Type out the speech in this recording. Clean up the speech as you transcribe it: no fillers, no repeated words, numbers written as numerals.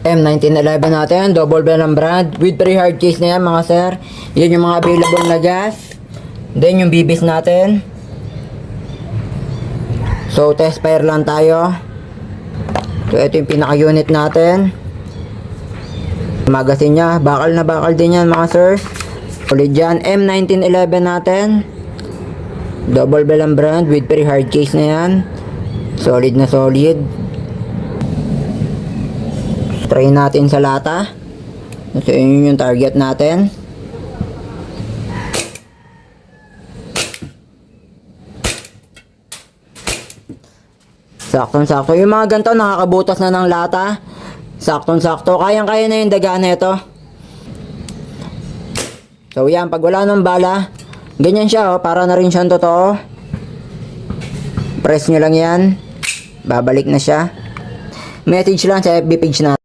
M1911 natin, double bell ang brand, with pre-hard case na yan mga sir. Yan yung mga available na gas. Then yung bibis natin. So test fire lang tayo. So ito yung pinaka-unit natin. Magazine niya, bakal na bakal din yan mga sir. Ulit dyan, M1911 natin. Double bell ang brand with pre-hard case na yan. Solid na solid. Try natin sa lata. So yun yung target natin. Saktong-sakto. Yung mga ganito nakakabutas na ng lata. Saktong-sakto. Kayang-kaya na yung daga na ito. So yan, pag wala ng bala, ganyan siya oh, para na rin siyang totoo. Press nyo lang yan. Babalik na siya. Message lang sa FB page natin.